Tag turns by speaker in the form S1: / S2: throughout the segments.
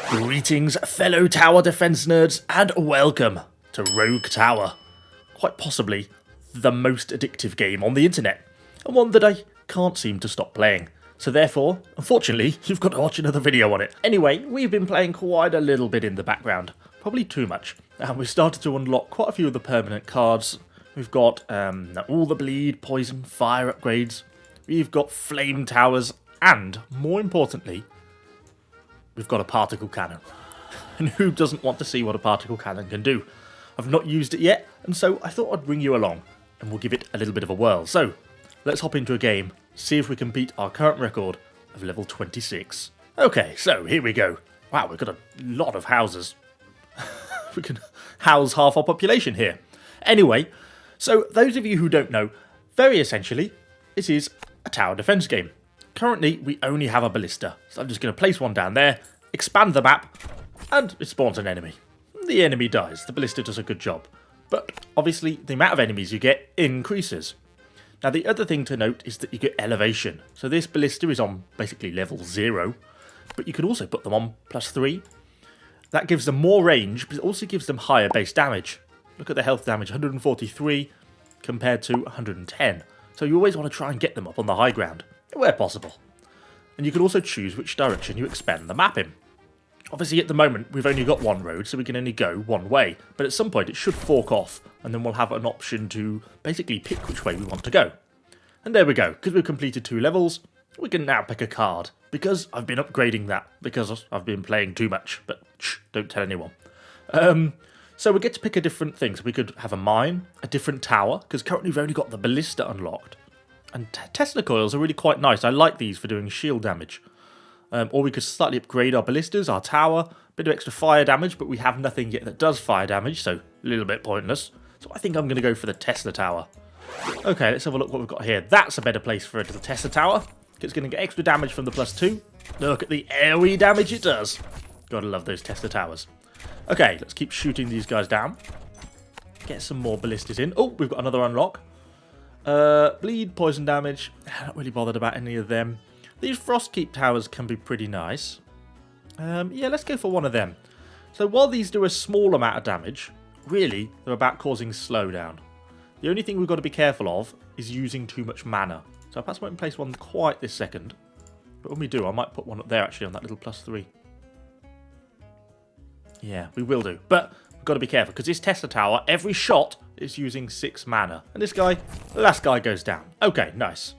S1: Greetings, fellow tower defense nerds, and welcome to Rogue Tower. Quite possibly the most addictive game on the internet, and one that I can't seem to stop playing. So therefore, unfortunately, you've got to watch another video on it. Anyway, we've been playing quite a little bit in the background, probably too much, and we've started to unlock quite a few of the permanent cards. We've got all the bleed, poison, fire upgrades, we've got flame towers, and more importantly, we've got a particle cannon. And who doesn't want to see what a particle cannon can do? I've not used it yet, and so I thought I'd bring you along, and we'll give it a little bit of a whirl. So, let's hop into a game, see if we can beat our current record of level 26. Okay, so here we go. Wow, we've got a lot of houses. We can house half our population here. Anyway, so those of you who don't know, very essentially, this is a tower defense game. Currently, we only have a ballista, so I'm just going to place one down there, expand the map, and it spawns an enemy. The enemy dies, the ballista does a good job, but obviously the amount of enemies you get increases. Now the other thing to note is that you get elevation, so this ballista is on basically level 0, but you can also put them on +3. That gives them more range, but it also gives them higher base damage. Look at the health damage, 143 compared to 110, so you always want to try and get them up on the high ground, where possible. And you can also choose which direction you expand the map in. Obviously at the moment we've only got one road, so we can only go one way, but at some point it should fork off, and then we'll have an option to basically pick which way we want to go. And there we go, because we've completed 2 levels, we can now pick a card, because I've been upgrading that, because I've been playing too much, but shh, don't tell anyone. So we get to pick a different thing, so we could have a mine, a different tower, because currently we've only got the ballista unlocked. And Tesla coils are really quite nice. I like these for doing shield damage. Or we could slightly upgrade our ballistas, our tower, a bit of extra fire damage, but we have nothing yet that does fire damage, so a little bit pointless. So I think I'm going to go for the Tesla tower. Okay, let's have a look what we've got here. That's a better place for the Tesla tower. It's going to get extra damage from the +2. Look at the AoE damage it does. Gotta love those Tesla towers. Okay, let's keep shooting these guys down. Get some more ballistas in. Oh, we've got another unlock. Bleed, poison damage. I'm not really bothered about any of them. These Frostkeep towers can be pretty nice. Yeah, let's go for one of them. So while these do a small amount of damage, really, they're about causing slowdown. The only thing we've got to be careful of is using too much mana. So I perhaps won't place one quite this second. But when we do, I might put one up there actually on that little +3. Yeah, we will do. But we've got to be careful, because this Tesla tower, every shot is using 6 mana. And this guy, the last guy goes down. Okay, nice.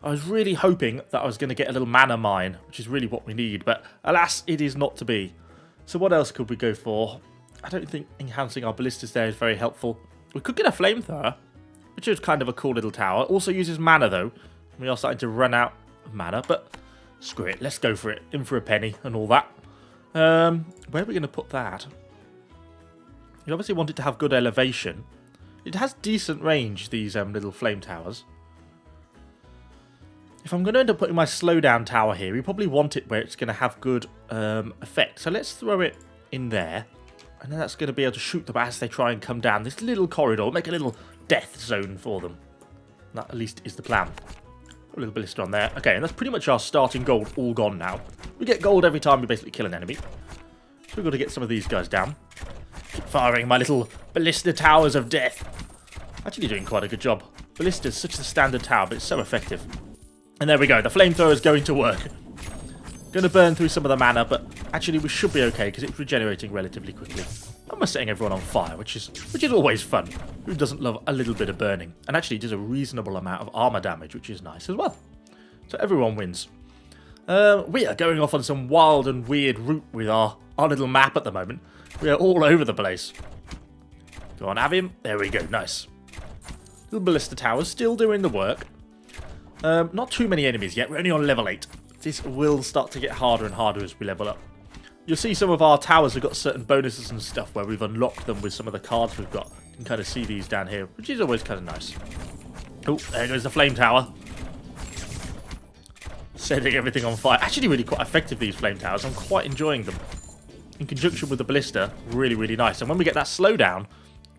S1: I was really hoping that I was going to get a little mana mine, which is really what we need, but alas, it is not to be. So what else could we go for? I don't think enhancing our ballistas there is very helpful. We could get a flamethrower, which is kind of a cool little tower. Also uses mana though. We are starting to run out of mana, but screw it, let's go for it. In for a penny and all that. Where are we going to put that? We obviously want it to have good elevation. It has decent range, these little flame towers. If I'm going to end up putting my slowdown tower here, we probably want it where it's going to have good effect. So let's throw it in there. And then that's going to be able to shoot them as they try and come down this little corridor. Make a little death zone for them. That at least is the plan. Put a little ballista on there. Okay, and that's pretty much our starting gold all gone now. We get gold every time we basically kill an enemy. So we've got to get some of these guys down. Keep firing my little ballista towers of death. Actually doing quite a good job. Ballista is such a standard tower, but it's so effective. And there we go, the flamethrower is going to work. Going to burn through some of the mana, but actually we should be okay because it's regenerating relatively quickly. I'm setting everyone on fire, which is always fun. Who doesn't love a little bit of burning? And actually does a reasonable amount of armor damage, which is nice as well. So everyone wins. We are going off on some wild and weird route with our little map at the moment. We are all over the place. Go on, have him. There we go, nice. Little ballista towers still doing the work. Not too many enemies yet, we're only on level 8. This will start to get harder and harder as we level up. You'll see some of our towers have got certain bonuses and stuff where we've unlocked them with some of the cards we've got. You can kind of see these down here, which is always kind of nice. Oh, there goes the flame tower. Setting everything on fire. Actually really quite effective, these flame towers. I'm quite enjoying them. In conjunction with the ballista, really, really nice. And when we get that slowdown,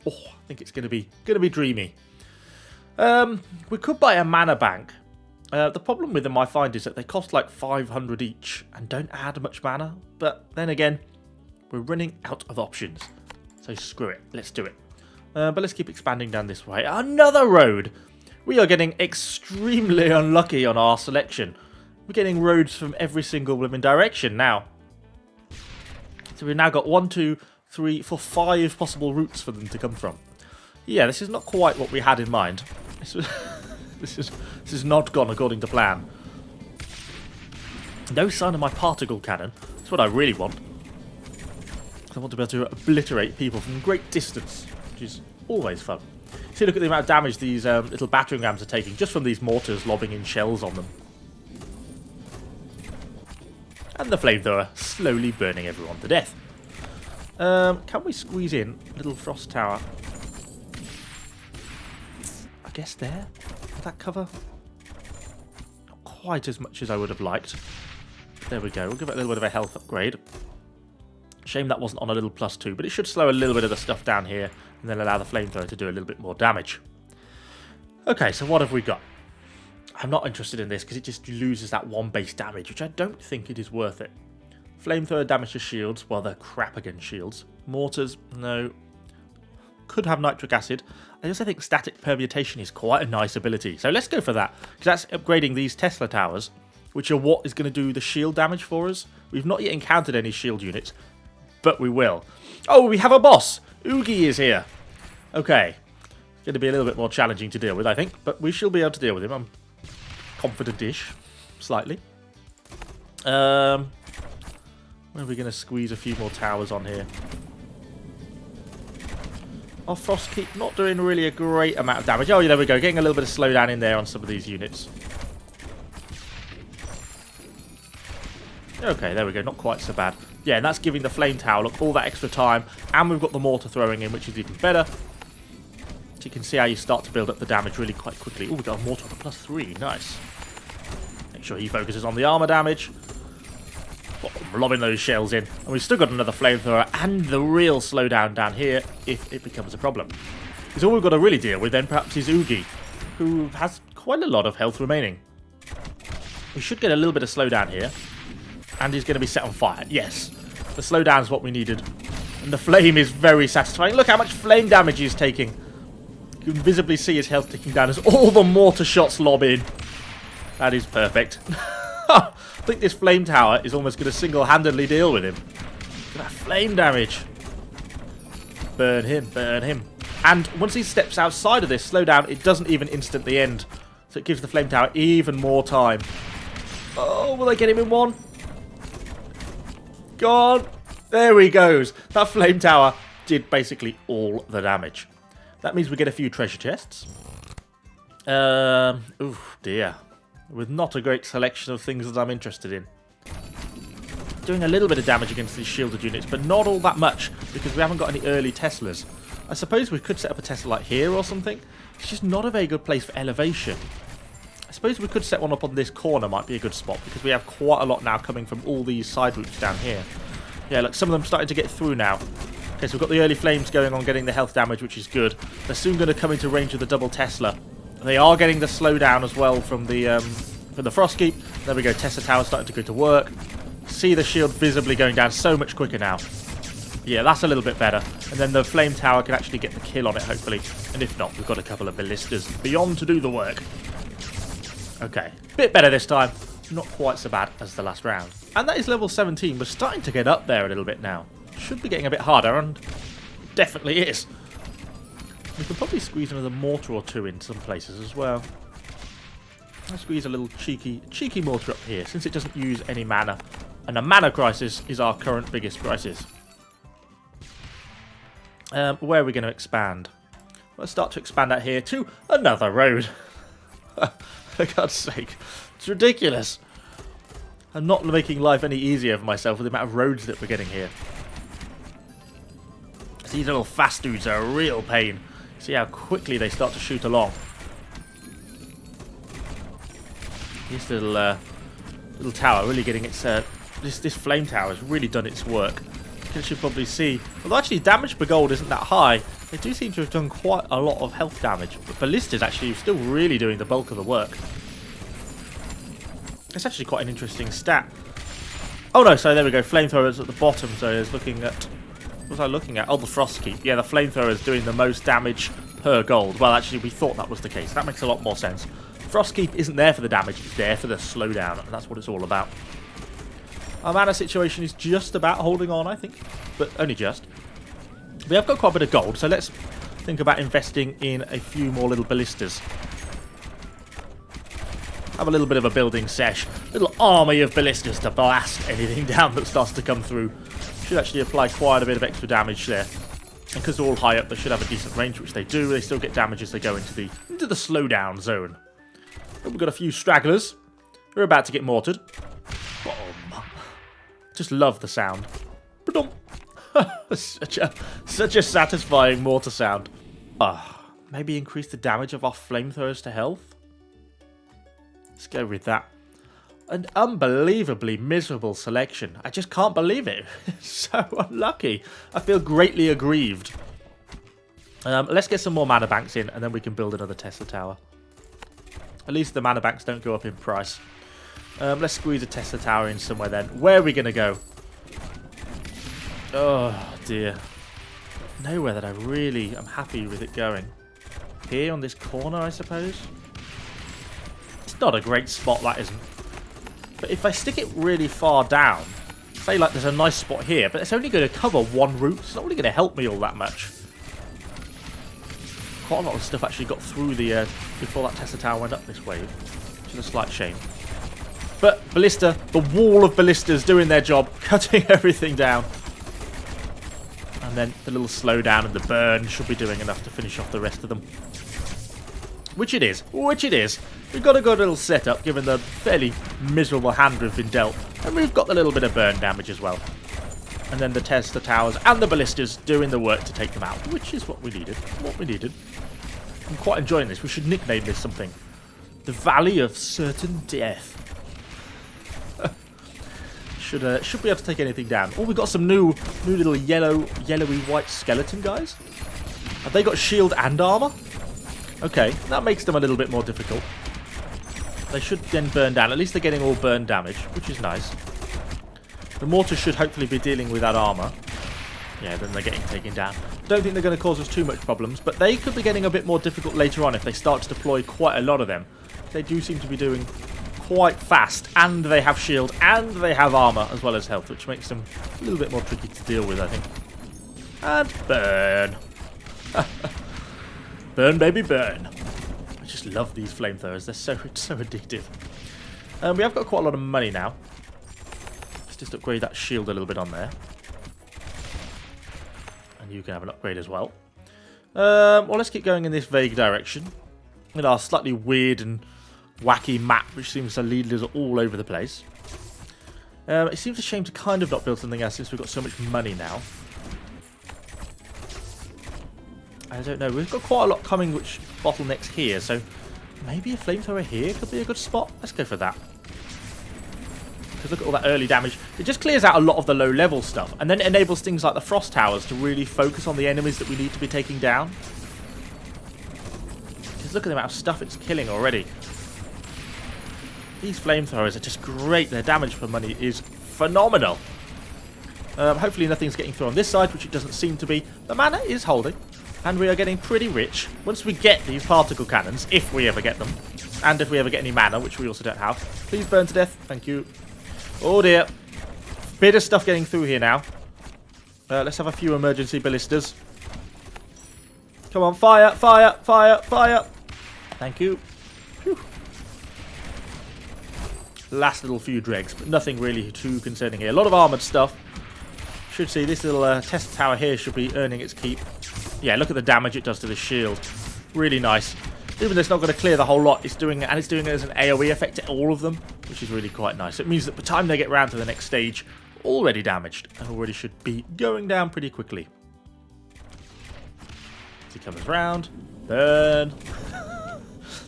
S1: oh, I think it's going to be dreamy. We could buy a mana bank. The problem with them, I find, is that they cost like 500 each and don't add much mana. But then again, We're running out of options. So screw it. Let's do it. But let's keep expanding down this way. Another road! We are getting extremely unlucky on our selection. We're getting roads from every single blooming direction now. So we've now got 1, 2, 3, 4, 5 possible routes for them to come from. Yeah, this is not quite what we had in mind. This is not gone according to plan. No sign of my particle cannon. That's what I really want. I want to be able to obliterate people from great distance, which is always fun. See, look at the amount of damage these little battering rams are taking just from these mortars lobbing in shells on them. And the flamethrower slowly burning everyone to death. Can we squeeze in a little frost tower? I guess there. Will that cover? Not quite as much as I would have liked. There we go. We'll give it a little bit of a health upgrade. Shame that wasn't on a little +2, but it should slow a little bit of the stuff down here and then allow the flamethrower to do a little bit more damage. Okay, so what have we got? I'm not interested in this because it just loses that 1 base damage, which I don't think it is worth it. Flamethrower damage to shields. Well, they're crap against shields. Mortars, no. Could have nitric acid. I also think static permutation is quite a nice ability. So let's go for that, because that's upgrading these Tesla towers, which are what is going to do the shield damage for us. We've not yet encountered any shield units, but we will. Oh, we have a boss! Oogie is here. Okay. It's going to be a little bit more challenging to deal with, I think, but we shall be able to deal with him. I'm confident-ish, slightly. Where are we going to squeeze a few more towers on here? Our Frost Keep not doing really a great amount of damage. Oh, yeah, there we go. Getting a little bit of slowdown in there on some of these units. Okay, there we go. Not quite so bad. Yeah, and that's giving the flame tower, look, all that extra time. And we've got the mortar throwing in, which is even better. So you can see how you start to build up the damage really quite quickly. Oh, we've got a mortar on a +3. Nice. Make sure he focuses on the armor damage. Lobbing those shells in. And we've still got another flamethrower and the real slowdown down here if it becomes a problem. Because all we've got to really deal with then perhaps is Oogie, who has quite a lot of health remaining. We should get a little bit of slowdown here. And he's going to be set on fire. Yes. The slowdown is what we needed. And the flame is very satisfying. Look how much flame damage he's taking. You can visibly see his health ticking down as all the mortar shots lob in. That is perfect. I think this flame tower is almost going to single-handedly deal with him. Look at that flame damage. Burn him, burn him. And once he steps outside of this slowdown, it doesn't even instantly end. So it gives the flame tower even more time. Oh, will they get him in one? Go on. There he goes. That flame tower did basically all the damage. That means we get a few treasure chests. Oh dear. With not a great selection of things that I'm interested in. Doing a little bit of damage against these shielded units, but not all that much, because we haven't got any early Teslas. I suppose we could set up a Tesla like here or something. It's just not a very good place for elevation. I suppose we could set one up on this corner, might be a good spot, because we have quite a lot now coming from all these side routes down here. Yeah, look, some of them starting to get through now. Okay, so we've got the early flames going on, getting the health damage, which is good. They're soon going to come into range of the double Tesla. They are getting the slowdown as well from the Frost Keep. There we go, Tesla Tower starting to go to work. See the shield visibly going down so much quicker now. Yeah, that's a little bit better. And then the Flame Tower can actually get the kill on it, hopefully. And if not, we've got a couple of ballistas beyond to do the work. Okay, bit better this time. Not quite so bad as the last round. And that is level 17. We're starting to get up there a little bit now. Should be getting a bit harder, and definitely is. We could probably squeeze another mortar or two in some places as well. I'll squeeze a little cheeky mortar up here, since it doesn't use any mana. And a mana crisis is our current biggest crisis. Where are we going to expand? Let's start to expand out here to another road. For God's sake. It's ridiculous. I'm not making life any easier for myself with the amount of roads that we're getting here. These little fast dudes are a real pain. See how quickly they start to shoot along. This little tower really getting its... this flame tower has really done its work. You should probably see. Although actually damage per gold isn't that high, they do seem to have done quite a lot of health damage. But ballistas actually still really doing the bulk of the work. It's actually quite an interesting stat. Oh no, so there we go. Flamethrowers at the bottom. So it's looking at... What was I looking at? Oh, the Frost Keep. Yeah, the Flamethrower is doing the most damage per gold. Well, actually, we thought that was the case. That makes a lot more sense. Frost Keep isn't there for the damage. It's there for the slowdown. And that's what it's all about. Our mana situation is just about holding on, I think. But only just. We have got quite a bit of gold. So let's think about investing in a few more little ballistas. Have a little bit of a building sesh. Little army of ballistas to blast anything down that starts to come through. Should actually apply quite a bit of extra damage there. And because they're all high up, they should have a decent range, which they do. They still get damage as they go into the slowdown zone. But we've got a few stragglers. We're about to get mortared. Boom. Just love the sound. such a satisfying mortar sound. Maybe increase the damage of our flamethrowers to health. Let's go with that. An unbelievably miserable selection. I just can't believe it. So unlucky. I feel greatly aggrieved. Let's get some more mana banks in, and then we can build another Tesla tower. At least the mana banks don't go up in price. Let's squeeze a Tesla tower in somewhere then. Where are we going to go? Oh, dear. Nowhere that I really am happy with it going. Here on this corner, I suppose? It's not a great spot, that isn't. But if I stick it really far down, say like there's a nice spot here, but it's only going to cover one route. It's not really going to help me all that much. Quite a lot of stuff actually got through the before that Tesla tower went up this wave, which is a slight shame. But ballista, the wall of ballistas doing their job, cutting everything down. And then the little slowdown and the burn should be doing enough to finish off the rest of them. Which it is. Which it is. We've got a good little setup given the fairly miserable hand we've been dealt. And we've got the little bit of burn damage as well. And then the Tesla towers and the ballistas doing the work to take them out. Which is what we needed. I'm quite enjoying this. We should nickname this something. The Valley of Certain Death. Should be able to take anything down. Oh, we've got some new little yellowy white skeleton guys. Have they got shield and armor? Okay, that makes them a little bit more difficult. They should then burn down. At least they're getting all burn damage, which is nice. The mortar should hopefully be dealing with that armor. Yeah, then they're getting taken down. Don't think they're going to cause us too much problems, but they could be getting a bit more difficult later on if they start to deploy quite a lot of them. They do seem to be doing quite fast, and they have shield, and they have armor as well as health, which makes them a little bit more tricky to deal with, I think. And burn. Burn, baby, burn. I just love these flamethrowers. They're so addictive. We have got quite a lot of money now. Let's just upgrade that shield a little bit on there. And you can have an upgrade as well. Well, let's keep going in this vague direction. In our slightly weird and wacky map, which seems to lead us all over the place. It seems a shame to kind of not build something else since we've got so much money now. I don't know. We've got quite a lot coming which bottlenecks here, so maybe a flamethrower here could be a good spot. Let's go for that. Because look at all that early damage. It just clears out a lot of the low-level stuff, and then it enables things like the frost towers to really focus on the enemies that we need to be taking down. Because look at the amount of stuff it's killing already. These flamethrowers are just great. Their damage per money is phenomenal. Hopefully nothing's getting through on this side, which it doesn't seem to be. The mana is holding. And we are getting pretty rich once we get these particle cannons, if we ever get them. And if we ever get any mana, which we also don't have. Please burn to death. Thank you. Oh dear. Bit of stuff getting through here now. Let's have a few emergency ballistas. Come on, fire, fire, fire, fire. Thank you. Whew. Last little few dregs, but nothing really too concerning here. A lot of armoured stuff. Should see this little test tower here should be earning its keep. Yeah, look at the damage it does to the shield. Really nice. Even though it's not going to clear the whole lot, it's doing it as an AoE effect to all of them, which is really quite nice. It means that by the time they get round to the next stage, already damaged, and already should be going down pretty quickly. As he comes round, burn.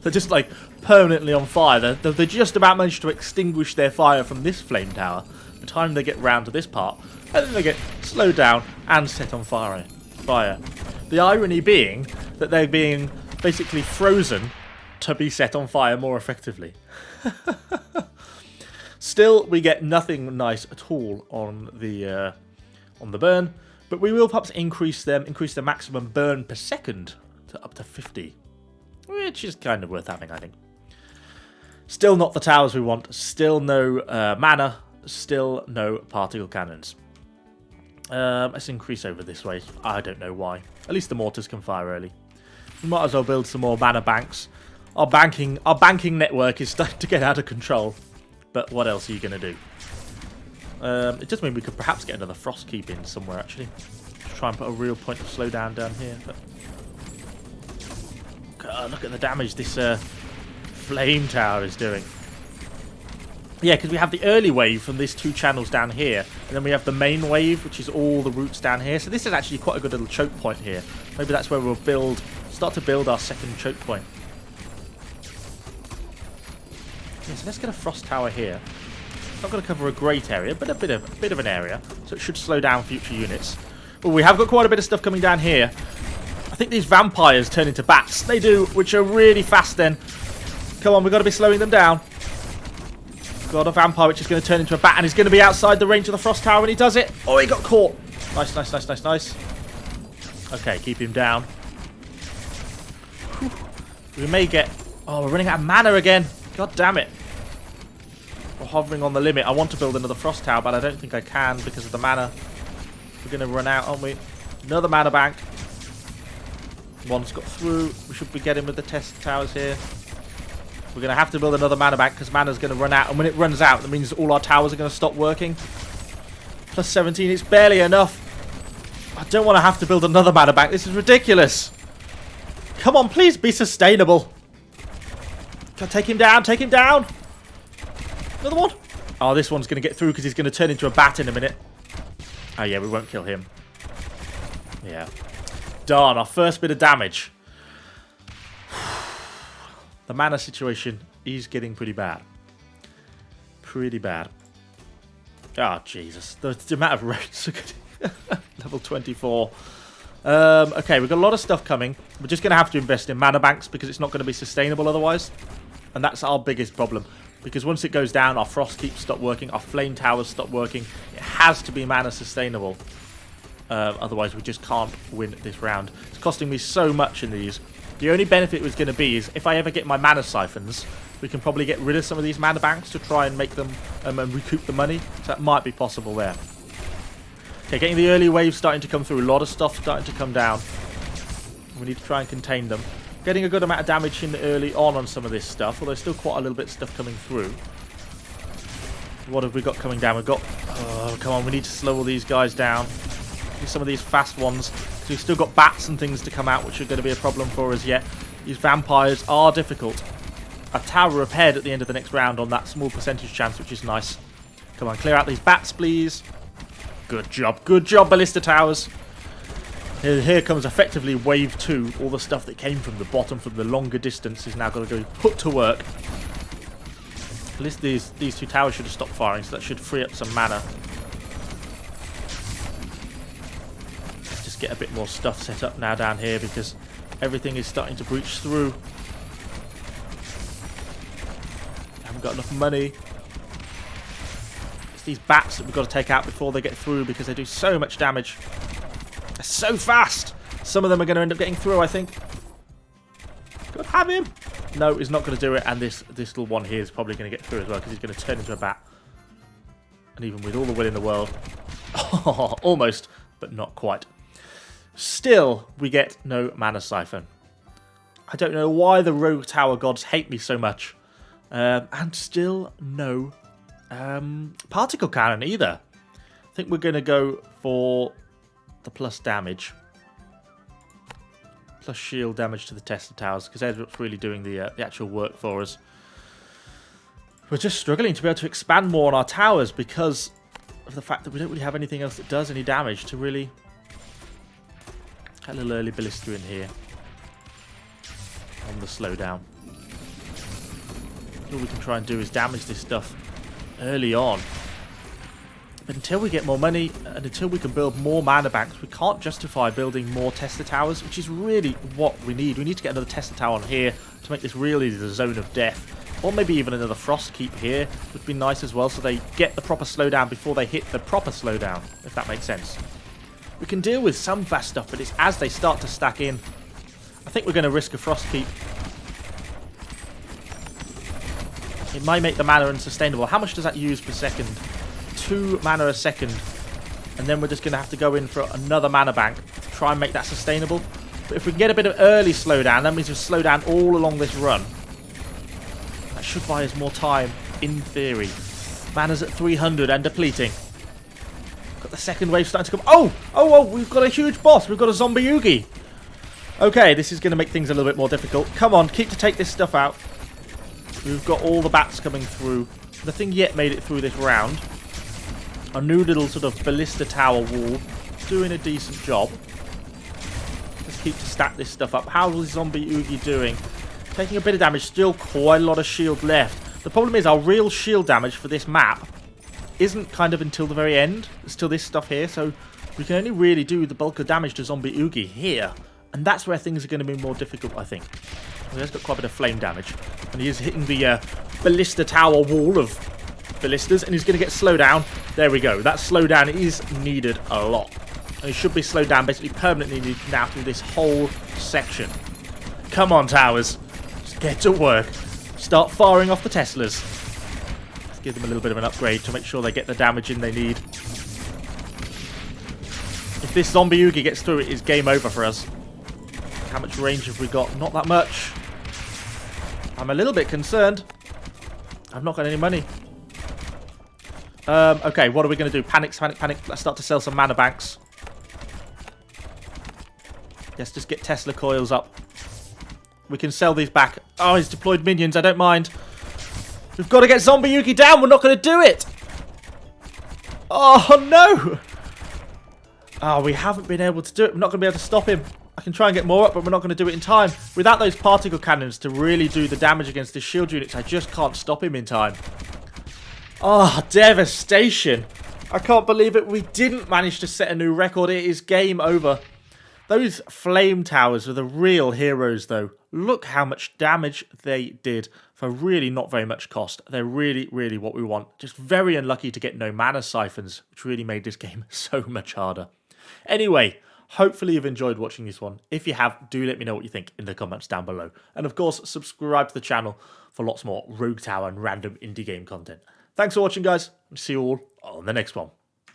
S1: They're just like permanently on fire. They just about managed to extinguish their fire from this flame tower. By the time they get round to this part, and then they get slowed down and set on fire. The irony being that they're being basically frozen to be set on fire more effectively. Still, we get nothing nice at all on the burn, but we will perhaps increase the maximum burn per second to up to 50, which is kind of worth having, I think. Still not the towers we want. Still no mana. Still no particle cannons. Let's increase over this way. I don't know why. At least the mortars can fire early. We might as well build some more mana banks. Our banking network is starting to get out of control. But what else are you going to do? It does mean we could perhaps get another frost keep in somewhere, actually. Just try and put a real point of slowdown down here. But God, look at the damage this flame tower is doing. Yeah, because we have the early wave from these 2 channels down here, and then we have the main wave, which is all the routes down here. So this is actually quite a good little choke point here. Maybe that's where we'll start to build our second choke point. Yeah, so let's get a frost tower here. It's not going to cover a great area, but a bit of an area, so it should slow down future units. But we have got quite a bit of stuff coming down here. I think these vampires turn into bats. They do, which are really fast then. Come on, we've got to be slowing them down. Got a vampire which is going to turn into a bat, and he's going to be outside the range of the frost tower when he does it. Oh, he got caught. Nice, nice, nice, nice, nice. Okay, keep him down. Whew. We may get... Oh, we're running out of mana again. God damn it. We're hovering on the limit. I want to build another frost tower, but I don't think I can because of the mana. We're going to run out, aren't we? Another mana bank. One's got through. We should be getting with the test towers here. We're going to have to build another mana bank because mana's going to run out. And when it runs out, that means all our towers are going to stop working. Plus 17, it's barely enough. I don't want to have to build another mana bank. This is ridiculous. Come on, please be sustainable. Take him down, take him down. Another one. Oh, this one's going to get through because he's going to turn into a bat in a minute. Oh, yeah, we won't kill him. Yeah. Darn, our first bit of damage. The mana situation is getting pretty bad. Pretty bad. Oh, Jesus. The amount of roads are good. Level 24. Okay, we've got a lot of stuff coming. We're just going to have to invest in mana banks because it's not going to be sustainable otherwise. And that's our biggest problem. Because once it goes down, our frost keeps stop working. Our flame towers stop working. It has to be mana sustainable. Otherwise, we just can't win this round. It's costing me so much in these. The only benefit was going to be is if I ever get my mana siphons, we can probably get rid of some of these mana banks to try and make them and recoup the money. So that might be possible there. Okay, getting the early waves starting to come through. A lot of stuff starting to come down. We need to try and contain them. Getting a good amount of damage in early on some of this stuff, although still quite a little bit of stuff coming through. What have we got coming down? We've got... Oh, come on, we need to slow all these guys down. Some of these fast ones. So we've still got bats and things to come out, which are going to be a problem for us yet. These vampires are difficult. A tower repaired at the end of the next round on that small percentage chance, which is nice. Come on, clear out these bats, please. Good job, ballista towers. Here comes effectively wave 2. All the stuff that came from the bottom from the longer distance is now going to go put to work. At least these 2 towers should have stopped firing, so that should free up some mana. Get a bit more stuff set up now down here because everything is starting to breach through. Haven't got enough money. It's these bats that we've got to take out before they get through because they do so much damage. They're so fast. Some of them are going to end up getting through, I think. Good, have him. No, he's not going to do it, and this little one here is probably going to get through as well because he's going to turn into a bat. And even with all the will in the world, almost, but not quite. Still, we get no mana siphon. I don't know why the rogue tower gods hate me so much. And still no particle cannon either. I think we're going to go for the plus damage. Plus shield damage to the Tesla towers, because that's what's really doing the actual work for us. We're just struggling to be able to expand more on our towers because of the fact that we don't really have anything else that does any damage to really... A little early ballista in here on the slowdown. All we can try and do is damage this stuff early on. But until we get more money and until we can build more mana banks, we can't justify building more Tesla towers, which is really what we need. We need to get another Tesla tower on here to make this really the zone of death. Or maybe even another Frost Keep here would be nice as well, so they get the proper slowdown before they hit the proper slowdown, if that makes sense. We can deal with some fast stuff, but it's as they start to stack in. I think we're going to risk a Frost Keep. It might make the mana unsustainable. How much does that use per second? 2 mana a second. And then we're just going to have to go in for another mana bank to try and make that sustainable. But if we can get a bit of early slowdown, that means we slow down all along this run. That should buy us more time, in theory. Mana's at 300 and depleting. Got the second wave starting to come. Oh, we've got a huge boss. We've got a zombie Yugi. Okay, this is going to make things a little bit more difficult. Come on, keep to take this stuff out. We've got all the bats coming through. Nothing yet made it through this round. Our new little sort of ballista tower wall doing a decent job. Let's keep to stack this stuff up. How's zombie Oogie doing? Taking a bit of damage, still quite a lot of shield left. The problem is our real shield damage for this map isn't kind of until the very end. It's till this stuff here, so we can only really do the bulk of damage to zombie Oogie here. And that's where things are going to be more difficult, I think. He has got quite a bit of flame damage. And he is hitting the ballista tower wall of ballistas. And he's going to get slowed down. There we go. That slowdown is needed a lot. And he should be slowed down basically permanently needed now through this whole section. Come on, towers. Just get to work. Start firing off the Teslas. Let's give them a little bit of an upgrade to make sure they get the damage in they need. If this zombie Yugi gets through, it is game over for us. How much range have we got? Not that much. I'm a little bit concerned. I've not got any money. Okay, what are we going to do? Panic, panic, panic. Let's start to sell some mana banks. Let's just get Tesla coils up. We can sell these back. Oh, he's deployed minions. I don't mind. We've got to get Zombie Yugi down. We're not going to do it. Oh, no. Oh, we haven't been able to do it. We're not going to be able to stop him. I can try and get more up, but we're not going to do it in time. Without those particle cannons to really do the damage against his shield units, I just can't stop him in time. Oh, devastation. I can't believe it. We didn't manage to set a new record. It is game over. Those flame towers are the real heroes, though. Look how much damage they did for really not very much cost. They're really, really what we want. Just very unlucky to get no mana siphons, which really made this game so much harder. Anyway, hopefully you've enjoyed watching this one. If you have, do let me know what you think in the comments down below. And of course, subscribe to the channel for lots more Rogue Tower and random indie game content. Thanks for watching, guys. See you all on the next one.